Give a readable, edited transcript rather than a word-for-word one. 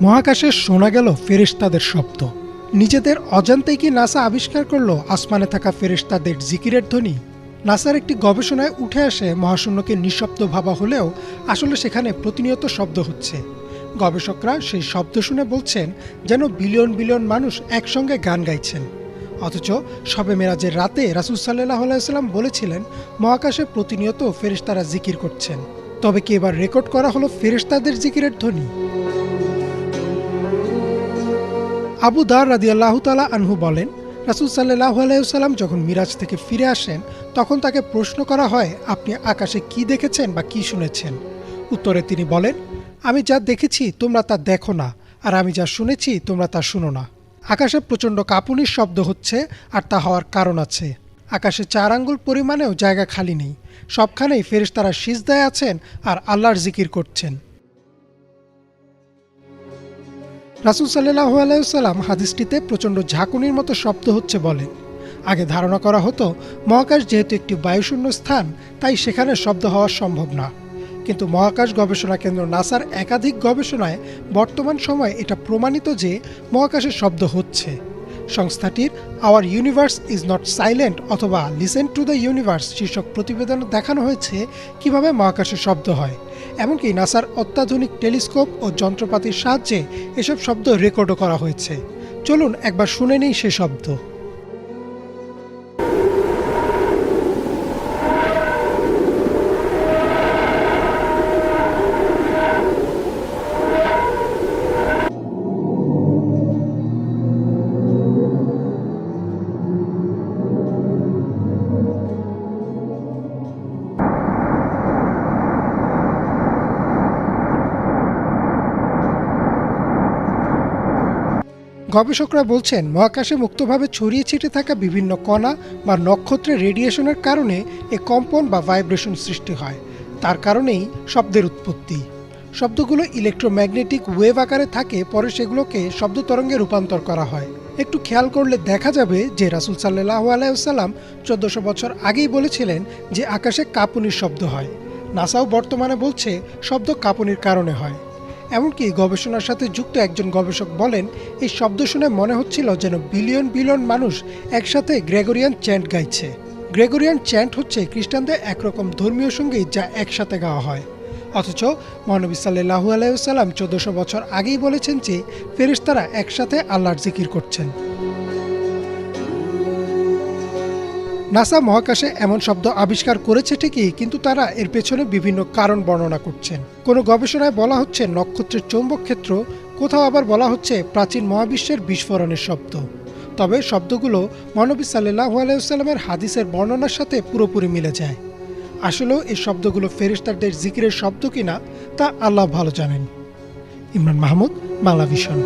মহাকাশে শোনা গেল ফেরেশতাদের শব্দ। নিজেদের অজান্তেই কি নাসা আবিষ্কার করলো আসমানে থাকা ফেরেশতাদের জিকিরের ধ্বনি? নাসার একটি গবেষণায় উঠে আসে মহাশূন্যকে নিঃশব্দ ভাবা হলেও আসলে সেখানে প্রতিনিয়ত শব্দ হচ্ছে। গবেষকরা সেই শব্দ শুনে বলছেন যেন বিলিয়ন বিলিয়ন মানুষ একসঙ্গে গান গাইছেন। অথচ শবে মেরাজের রাতে রাসূল সাল্লাল্লাহু আলাইহি ওয়াসাল্লাম বলেছিলেন মহাকাশে প্রতিনিয়ত ফেরেশতারা জিকির করছেন। তবে কি এবার রেকর্ড করা হলো ফেরেশতাদের জিকিরের ধ্বনি? আবু দার রাদিয়াল্লাহু তাআলা আনহু বলেন, রাসূল সাল্লাল্লাহু আলাইহি ওয়াসাল্লাম যখন মিরাজ থেকে ফিরে আসেন তখন তাকে প্রশ্ন করা হয়, আপনি আকাশে কি দেখেছেন বা কি শুনেছেন? উত্তরে তিনি বলেন, আমি যা দেখেছি তোমরা তা দেখো না, আর আমি যা শুনেছি তোমরা তা শুনো না। আকাশে প্রচণ্ড কাঁপুনির শব্দ হচ্ছে, আর তা হওয়ার কারণ আছে। আকাশে 4 আঙ্গুল পরিমাণেও জায়গা খালি নেই, সবখানেই ফেরেশতারা সিজদায় আছেন আর আল্লাহর জিকির করছেন। রাসূল সাল্লাল্লাহু আলাইহি ওয়াসাল্লাম হাদিসটিতে প্রচণ্ড ঝাঁকুনির মতো শব্দ হচ্ছে বলেন। আগে ধারণা করা হতো মহাকাশ যেহেতু একটি বায়ুশূন্য স্থান, তাই সেখানে শব্দ হওয়া সম্ভব না। কিন্তু মহাকাশ গবেষণা কেন্দ্র নাসার একাধিক গবেষণায় বর্তমান সময়ে এটা প্রমাণিত যে মহাকাশে শব্দ হচ্ছে। সংস্থাটির hour universe is not silent অথবা লিসেন টু দ্য ইউনিভার্স শীর্ষক প্রতিবেদনে দেখানো হয়েছে কিভাবে মহাকাশে শব্দ হয়। এমনকি নাসার অত্যাধুনিক টেলিস্কোপ ও যন্ত্রপাতির সাহায্যে এসব শব্দ রেকর্ডও করা হয়েছে। চলুন একবার শুনে নিই সে শব্দ। গবেষকরা বলছেন মহাকাশে মুক্তভাবে ছড়িয়ে ছিটে থাকা বিভিন্ন কণা বা নক্ষত্রের রেডিয়েশনের কারণে এ কম্পন বা ভাইব্রেশন সৃষ্টি হয়। তার কারণেই শব্দের উৎপত্তি। শব্দগুলো ইলেকট্রোম্যাগনেটিক ওয়েভ আকারে থাকে, পরে সেগুলোকে শব্দ তরঙ্গে রূপান্তর করা হয়। একটু খেয়াল করলে দেখা যাবে যে রাসূল সাল্লাল্লাহু আলাইহি ওয়াসাল্লাম 1400 বছর আগেই বলেছিলেন যে আকাশে কাঁপুনির শব্দ হয়। নাসাও বর্তমানে বলছে শব্দ কাঁপুনির কারণে হয়। এমনকি গবেষণার সাথে যুক্ত একজন গবেষক বলেন, এই শব্দ শুনে মনে হচ্ছিল যেন বিলিয়ন বিলিয়ন মানুষ একসাথে গ্রেগরিয়ান চ্যান্ট গাইছে। গ্রেগরিয়ান চ্যান্ট হচ্ছে খ্রিস্টানদের একরকম ধর্মীয় সঙ্গীত যা একসাথে গাওয়া হয়। অথচ মহানবী সাল্লাল্লাহু আলাইহি ওয়াসাল্লাম 1400 বছর আগেই বলেছেন যে ফেরেশতারা একসাথে আল্লাহর জিকির করছেন। নাসা মহাকাশে এমন শব্দ আবিষ্কার করেছে ঠিকই, কিন্তু তারা এর পেছনে বিভিন্ন কারণ বর্ণনা করছেন। কোনো গবেষণায় বলা হচ্ছে নক্ষত্রের চৌম্বক ক্ষেত্র, কোথাও আবার বলা হচ্ছে প্রাচীন মহাবিশ্বের বিস্ফোরণের শব্দ। তবে শব্দগুলো মহানবী সাল্লাল্লাহু আলাইহি ওয়াসাল্লামের হাদিসের বর্ণনার সাথে পুরোপুরি মিলে যায়। আসলেও এই শব্দগুলো ফেরেশতাদের জিকিরের শব্দ কিনা তা আল্লাহ ভালো জানেন। ইমরান মাহমুদ, বাংলা ভিশন।